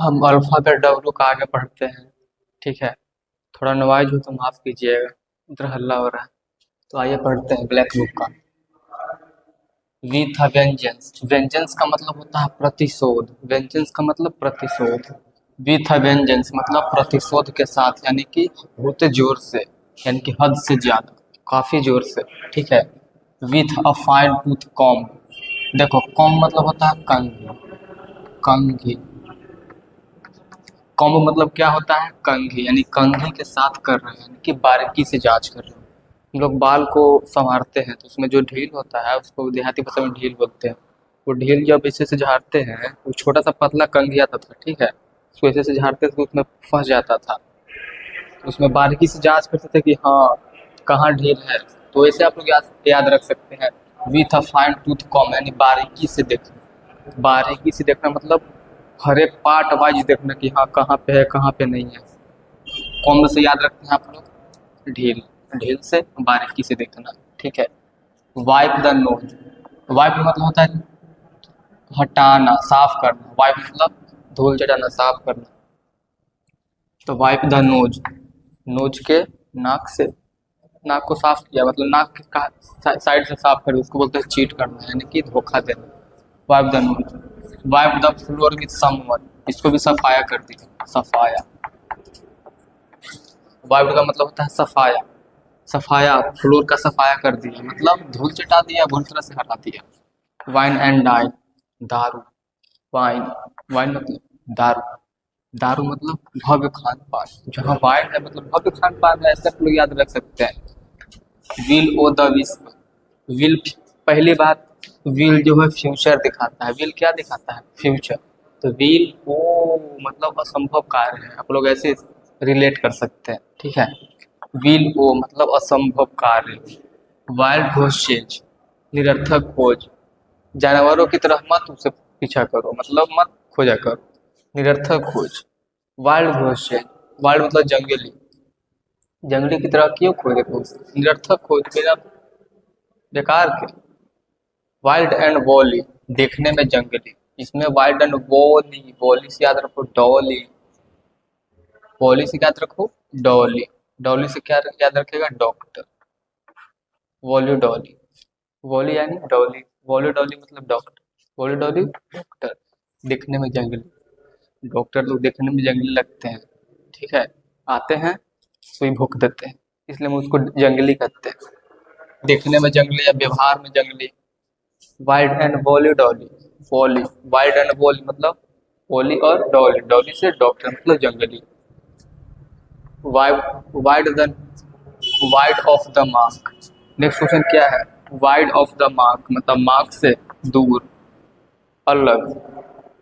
हम alphabet W का आगे पढ़ते हैं। ठीक है, थोड़ा नॉइज़ हो तो माफ़ कीजिएगा, उधर हल्ला हो रहा है। तो आइए पढ़ते हैं ब्लैक बुक का। विथ अ वेंजेंस, वेंजेंस का मतलब होता है प्रतिशोध। वेंजेंस का मतलब प्रतिशोध। विथ अ वेंजेंस मतलब प्रतिशोध के साथ, यानी कि बहुत जोर से, यानी कि हद से ज़्यादा, काफ़ी जोर से। ठीक है। With a fine tooth comb, देखो कॉम्ब मतलब होता है कंघी। कंघी, कॉम्ब मतलब क्या होता है? कंघी, यानी कंघी के साथ कर रहे हैं, यानी कि बारीकी से जांच कर रहे हैं। हम लोग बाल को संवारते हैं तो उसमें जो ढील होता है उसको देहाती भाषा में ढील बोलते हैं। वो ढील जब ऐसे से झाड़ते हैं, वो छोटा सा पतला कंघी आता था, ठीक है, उसको ऐसे से झाड़ते थे तो उसमें फंस जाता था। तो उसमें बारीकी से जांच करते थे कि हाँ कहाँ ढील है। तो ऐसे आप लोग याद रख सकते हैं, with a fine tooth comb, यानी बारीकी से देखना। बारीकी से देखना मतलब हर एक पार्ट वाइज देखना कि हाँ कहाँ पे है कहाँ पे नहीं है। कॉम्ब से याद रखते हैं आप लोग ढील, ढील से बारीकी से देखना। ठीक है। वाइप द नोज, वाइप मतलब होता है हटाना, साफ करना। वाइप मतलब धूल चटाना, साफ करना। तो वाइप द नोज, नोज के नाक से, नाक को साफ किया मतलब नाक का साइड से साफ कर, उसको बोलते हैं चीट करना, यानी कि धोखा देना। Wipe the nose. Wipe the floor with someone, इसको भी सफाया कर दिया, सफाया। वाइप का मतलब होता है सफाया। सफाया, फ्लोर का सफाया कर दिया मतलब धूल चटा दिया, बुरी तरह से हटा दिया। वाइन एंड डाइन, दारू। वाइन, वाइन मतलब दारू। दारू मतलब भव्य खान पान। जहाँ वाइन है मतलब भव्य खान पान है, ऐसा आप लोग याद रख सकते हैं। Will o the wisp, will, पहली बात विल जो है फ्यूचर दिखाता है। विल क्या दिखाता है? फ्यूचर। तो विल ओ मतलब असंभव कार्य है, आप लोग ऐसे रिलेट कर सकते हैं। ठीक है। विल ओ मतलब असंभव कार्य। वाइल्ड घोषेज, निरर्थक खोज। जानवरों की तरह मत उसे पीछा करो, मतलब मत खोजा करो, निरर्थक खोज। वाइल्ड घोषेज, वाइल्ड मतलब जंगली, जंगली की तरह क्यों खोजे खोज, निरर्थक खोज, बिना बेकार के। वाइल्ड एंड वॉली, देखने में जंगली। इसमें वाइल्ड एंड वॉली, वॉली से याद रखो डॉली, वॉली से याद रखो डॉली, डॉली से क्या याद रखेगा? डॉक्टर। वॉली डॉली, वॉली यानी डॉली, वॉली डॉली मतलब डॉक्टर। वॉली डॉली डॉक्टर, दिखने में जंगली। डॉक्टर लोग देखने में जंगली लगते हैं। ठीक है। आते हैं सुई भोंक देते हैं, इसलिए हम उसको जंगली कहते हैं। देखने में जंगली या व्यवहार में जंगली। Wild and woolly dolly, woolly, wild and woolly मतलब वॉली और डॉली, डॉली से डॉक्टर मतलब जंगली। Wide, wide the, wide of the mark. Next question क्या है? वाइड ऑफ द मार्क मतलब मार्क से दूर, अलग।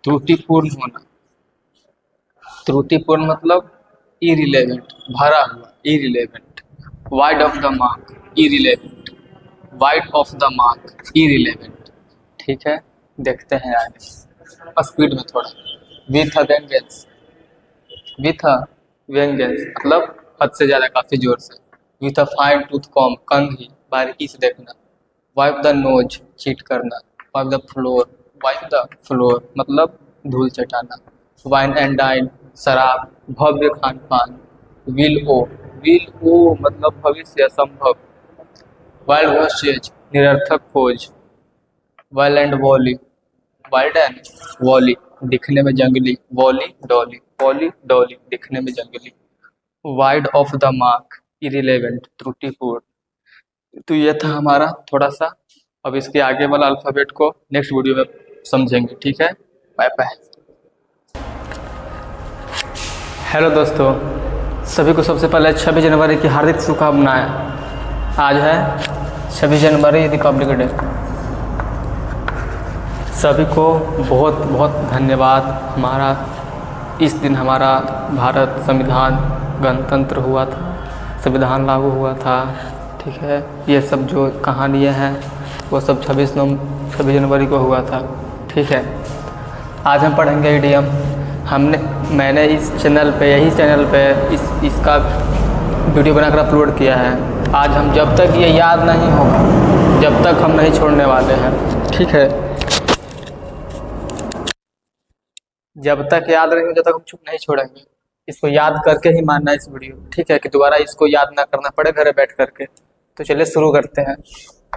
त्रुटिपूर्ण होना, त्रुटिपूर्ण मतलब इरिलेवेंट, भरा हुआ, irrelevant. Wide of the mark, irrelevant. Wide of the mark, irrelevant. ठीक है, देखते हैं आगे स्पीड में थोड़ा। With a vengeance, with a vengeance मतलब हद से ज़्यादा, काफ़ी जोर से। With a fine tooth comb, कंघी, बारीकी से देखना। वाइप द नोज, चीट करना। Wipe the floor, wipe the floor मतलब धूल चटाना। वाइन एंड डाइन, शराब, भव्य खान पान। विल ओ, विल ओ मतलब भविष्य, असंभव। वाइल्ड वॉशेज, निरर्थक खोज। Wild and woolly, wild and woolly, दिखने में जंगली। वॉली डॉली, वॉली डॉली, दिखने में जंगली। Wide of the mark, irrelevant, त्रुटिपूर्ण। तो ये था हमारा थोड़ा सा। अब इसके आगे वाला अल्फ़ाबेट को नेक्स्ट वीडियो में समझेंगे। ठीक है, बाय बाय। हेलो दोस्तों, सभी को सबसे पहले 26 जनवरी की हार्दिक शुभकामनाएं। आज है 26 जनवरी, रिपब्लिक डे। सभी को बहुत बहुत धन्यवाद। हमारा इस दिन हमारा भारत संविधान गणतंत्र हुआ था, संविधान लागू हुआ था। ठीक है, ये सब जो कहानियाँ हैं वो सब 26 जनवरी को हुआ था। ठीक है, आज हम पढ़ेंगे इडियम। मैंने इस चैनल पे, यही चैनल पे इसका वीडियो बनाकर अपलोड किया है। आज हम जब तक ये याद नहीं होगा, जब तक हम नहीं छोड़ने वाले हैं। ठीक है, जब तक याद रहेंगे जब तक हम चुप नहीं छोड़ेंगे। इसको याद करके ही मानना इस वीडियो, ठीक है, कि दोबारा इसको याद ना करना पड़े घरे बैठ करके। तो चलिए शुरू करते हैं।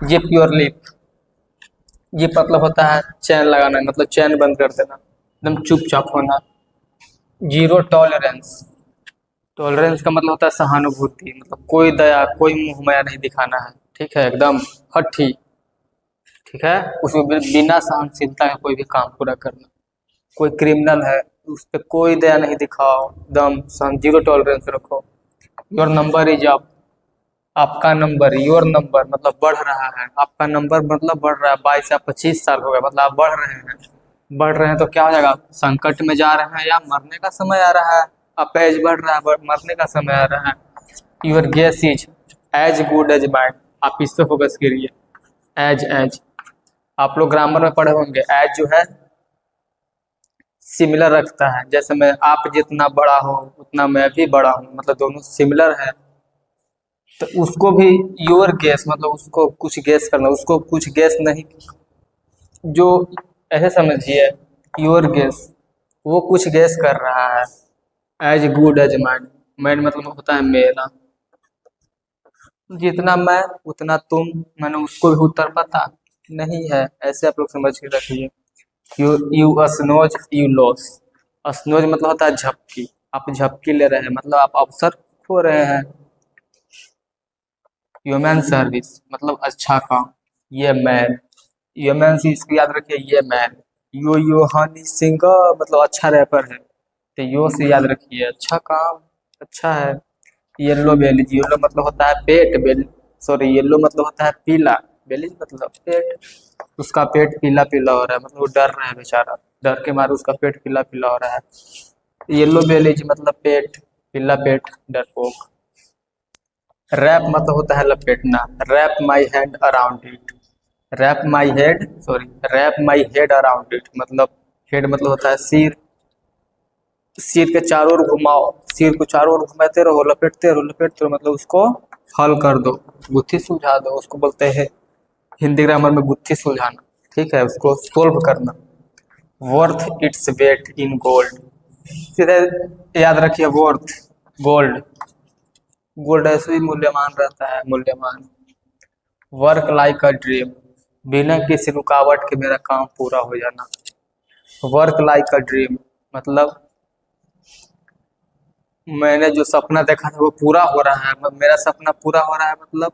Zip your lip. जिप मतलब होता है चैन लगाना, मतलब चैन बंद कर देना, एकदम चुपचाप होना। Zero tolerance. टॉलरेंस का मतलब होता है सहानुभूति, मतलब कोई दया कोई मुंह माया नहीं दिखाना है, ठीक है, एकदम हठी, ठीक है। उसको बिना सहनशीलता के कोई भी काम पूरा करना। कोई क्रिमिनल है उस पर कोई दया नहीं दिखाओ, एकदम सहन, जीरो टॉलरेंस रखो। Your number is up. आपका नंबर, योर नंबर मतलब बढ़ रहा है, आपका नंबर मतलब बढ़ रहा है। 22 या 25 साल हो गए मतलब आप बढ़ रहे हैं। बढ़ रहे हैं तो क्या हो जाएगा, संकट में जा रहे हैं या मरने का समय आ रहा है। आप एज बढ़ रहा है, मरने का समय आ रहा है। Your guess is as good as mind. आप इस पे फोकस करिए। एज आप लोग ग्रामर में पढ़े होंगे, एज जो है सिमिलर रखता है। जैसे मैं, आप जितना बड़ा हो उतना मैं भी बड़ा हूँ, मतलब दोनों सिमिलर है। तो उसको भी योर गेस मतलब उसको कुछ गेस करना, उसको कुछ गेस नहीं, जो ऐसे समझिए योर गेस, वो कुछ गेस कर रहा है। As good as mind. Mind मतलब होता है मेरा। जितना मैं उतना तुम, मैंने उसको भी उत्तर पता नहीं है, ऐसे आप लोग समझ के रखिए। You snooze you lose. Snooze मतलब होता है झपकी, आप झपकी ले रहे हैं मतलब आप अवसर खो रहे हैं। ह्यूमन सर्विस मतलब अच्छा काम। ये मैन, ह्यूमन से इसको याद रखिए, ये मैन। यो हनी सिंह मतलब अच्छा रैपर है, तो यो से याद रखिए अच्छा काम, अच्छा है। येलो बेलीज, येलो मतलब होता है पेट, बेली सॉरी येलो मतलब होता है पीला, बेलीज मतलब पेट। उसका पेट पीला पीला हो रहा है, मतलब वो डर रहा है बेचारा, डर के मारे उसका पेट पीला पीला हो रहा है। येलो बेलीज मतलब पेट, पीला पेट, डरपोक। रैप मतलब होता है लपेटना। Wrap my hand around it. Wrap my head sorry wrap my head around it मतलब हेड मतलब होता है सिर, सिर के चारों ओर घुमाओ, सिर को चारों ओर घुमाते रहो, लपेटते रहो मतलब उसको हल कर दो, गुत्थी सुलझा दो, उसको बोलते हैं हिंदी ग्रामर में गुत्थी सुलझाना, ठीक है, उसको सोल्व करना। Worth its weight in gold. सीधे याद रखिए वर्थ, गोल्ड, गोल्ड ऐसे ही मूल्यवान रहता है, मूल्यवान। Work like a dream. बिना किसी रुकावट के मेरा काम पूरा हो जाना। वर्क लाइक अ ड्रीम मतलब मैंने जो सपना देखा था वो पूरा हो रहा है, मेरा सपना पूरा हो रहा है मतलब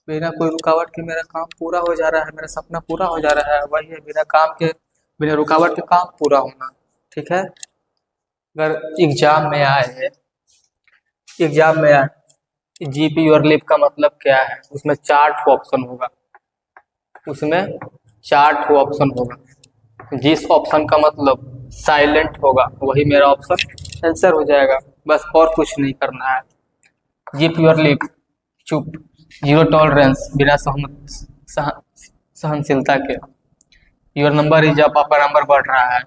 बिना कोई रुकावट के मेरा काम पूरा हो जा रहा है, मेरा सपना पूरा हो जा रहा है, वही है बिना काम के, बिना रुकावट के काम पूरा होना, ठीक है। अगर एग्जाम में आए, एग्जाम में आए जीपी योर लिप का मतलब क्या है, उसमें 4 ऑप्शन होगा, उसमें 4 ऑप्शन होगा। जिस ऑप्शन का मतलब साइलेंट होगा वही मेरा ऑप्शन आंसर हो जाएगा, बस और कुछ नहीं करना है। जिप योर लिप, चुप। जीरो टॉलरेंस, बिना सहनशीलता के। योर नंबर इज अप, आपका नंबर बढ़ रहा है।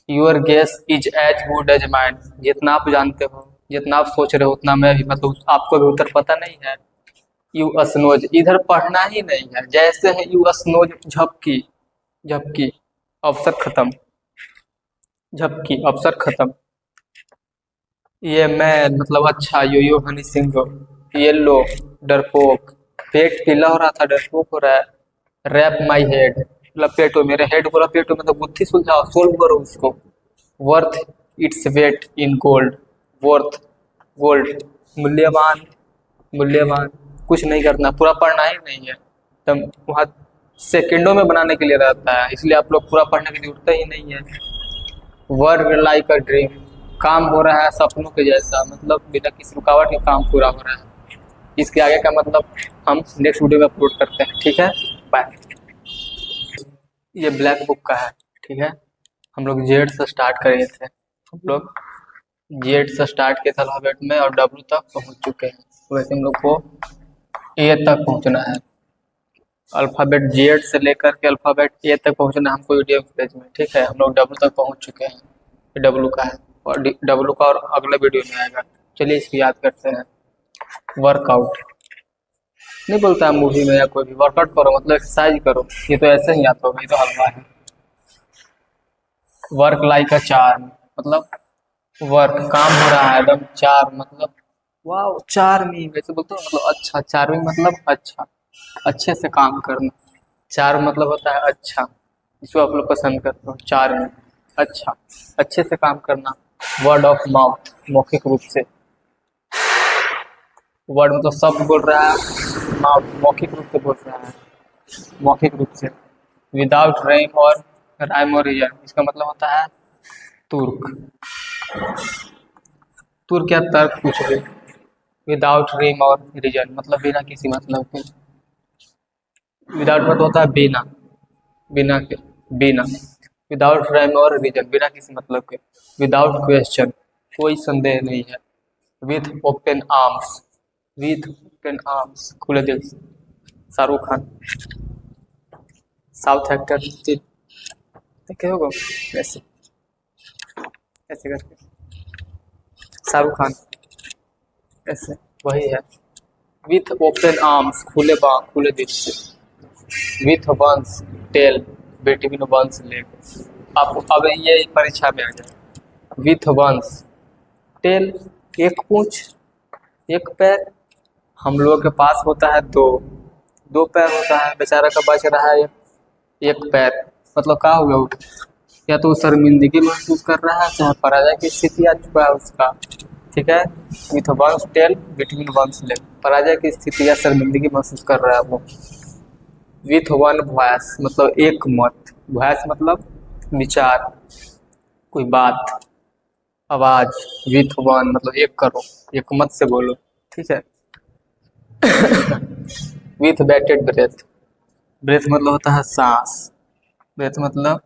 Your guess is as good as mind, जितना आप जानते हो, जितना आप सोच रहे हो उतना मैं भी, मतलब आपको भी उत्तर पता नहीं है। यू असनोज, इधर पढ़ना ही नहीं है, जैसे है यू असनोज झपकी, झपकी अवसर खत्म, झपकी अवसर खत्म। ये मैन मतलब अच्छा, यो हनी सिंह। येलो डरपोक, पेट पीला हो रहा था डरपोक हो रहा है। रैप माई हेड, लपेटो मेरे हेड को, लपेटो मतलब बुद्धि सुलझाओ, सोल्व करो उसको। Worth its weight in gold, worth gold मूल्यवान, मूल्यवान। कुछ नहीं करना, पूरा पढ़ना ही नहीं है, तब वहाँ सेकंडों में बनाने के लिए रहता है, इसलिए आप लोग पूरा पढ़ने की जरूरत ही नहीं है। वर्क लाइक अ ड्रीम, काम हो रहा है सपनों के जैसा, मतलब बिना किसी रुकावट के काम पूरा हो रहा है। इसके आगे का मतलब हम नेक्स्ट वीडियो में अपलोड करते हैं, ठीक है, बाय। ये ब्लैक बुक का है, ठीक है। हम लोग जेड से स्टार्ट करे थे, हम लोग जेड से स्टार्ट किया था अल्फाबेट में और डब्ल्यू तक पहुंच चुके हैं, वैसे हम लोग को ए तक पहुंचना है। अल्फाबेट जेड से लेकर के अल्फाबेट ए तक पहुंचना है हमको वीडियो पेज में, ठीक है। हम लोग डब्ल्यू तक पहुंच चुके हैं, ये डब्ल्यू का है और डब्ल्यू का और अगले वीडियो में आएगा। चलिए इसको याद करते हैं। वर्कआउट नहीं बोलता है मूवी में या कोई भी, वर्कआउट करो मतलब एक्सरसाइज करो, ये तो ऐसे ही याद होगा, ये तो हलवा है। वर्क लाइक अ चार्म मतलब वर्क काम हो रहा है एकदम, चार मतलब वाह, चार्मिंग वैसे बोलते हो मतलब अच्छा, चार्मिंग मतलब अच्छा, अच्छे से काम करना। चार मतलब होता है अच्छा, जिसको आप लोग पसंद करते हो, चार्मिंग अच्छा, अच्छे से काम करना। वर्ड ऑफ माउथ मौखिक रूप से, वर्ड मतलब शब्द बोल रहा है, माउथ मौखिक रूप से बोल रहा है, मौखिक रूप से। विदाउट राइम और रीजन, इसका मतलब होता है तुर्क, तुर्क या तर्क कुछ भी। विदाउट रिम और रीजन मतलब बिना किसी मतलब के। विदाउट मतलब होता है बिना, बिना के, बिना। विदाउट राइम और रीजन बिना किसी मतलब के। विदाउट क्वेश्चन कोई संदेह नहीं है। With open arms, with open arms खुले दिल से। शाहरुख खान, साउथ एक्टर देखे होगा ऐसे, ऐसे करके शाहरुख खान, ऐसे वही है। विथ ओपन आर्म्स खुले बाँ खुले दिल से। With one's tail between one's leg, आप अब ये परीक्षा में आ जाए। विथ वंस टेल एक पूंछ, एक पैर, हम लोगों के पास होता है दो, दो पैर होता है, बेचारा का बच रहा है एक पैर, मतलब क्या हो गया वो, या तो शर्मिंदगी महसूस कर रहा है, चाहे पराजय की स्थिति आ चुका है उसका। ठीक है, with one's tail between one's leg, पराजय की स्थिति या शर्मिंदगी महसूस कर रहा है वो। विथ वन वॉइस मतलब एक मत, वॉइस मतलब विचार, कोई बात, आवाज। विथ वन मतलब एक करो, एक मत से बोलो, ठीक है। विथ बैटेड ब्रेथ, ब्रेथ मतलब होता है सांस, ब्रेथ मतलब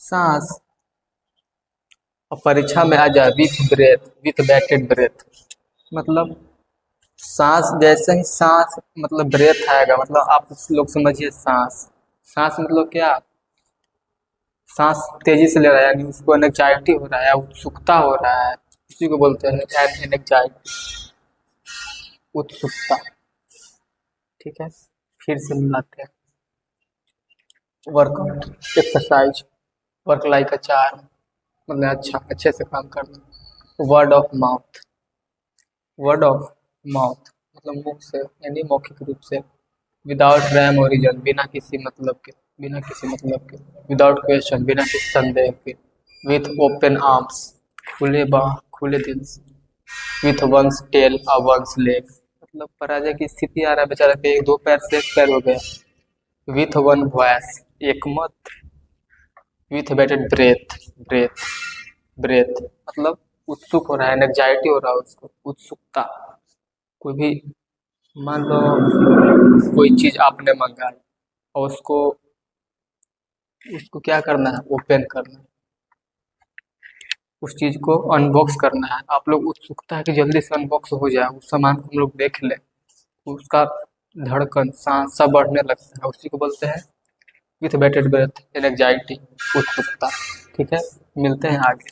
सांस। और परीक्षा में आ जाए with breath, with bated breath मतलब सांस, जैसे ही सांस मतलब ब्रेथ आएगा, मतलब आप लोग समझिए सांस, सांस मतलब क्या, सांस तेजी से ले रहा है, यानी उसको एनेक्जाइटी हो रहा है, उत्सुकता हो रहा है, उसी को बोलते हैं एनेक्जाइटी, उत्सुकता। ठीक है, फिर से मिलाते हैं। वर्कआउट एक्सरसाइज, वर्क लाइक अ चार मतलब अच्छा, अच्छे से काम करना। Word of mouth, word of mouth मतलब मुख से, यानी मौखिक रूप से। विदाउट रैम और रीजन बिना किसी मतलब के, बिना किसी मतलब के। विदाउट क्वेश्चन बिना किसी संदेह के। विथ ओपन आर्म्स खुले बाह खुले दिल से। विथ वंस टेल और वंस लेग मतलब पराजय की स्थिति आ रहा है बेचारा के, दो पैर से एक पैर हो गया। विथ वन वॉइस एक मत। With bated breath, breath breath मतलब उत्सुक हो रहा है, एंजाइटी हो रहा है उसको, उत्सुकता। कोई भी मान लो कोई चीज आपने मंगाई और उसको उसको क्या करना है, ओपन करना है, उस चीज को अनबॉक्स करना है। आप लोग उत्सुकता है कि जल्दी से अनबॉक्स हो जाए, उस सामान को हम लोग देख लें, उसका धड़कन सांस सब बढ़ने लगता है, उसी को बोलते हैं विथ बैटेड ब्रेथ एंजाइटी, उत्सुकता। ठीक है, मिलते हैं आगे।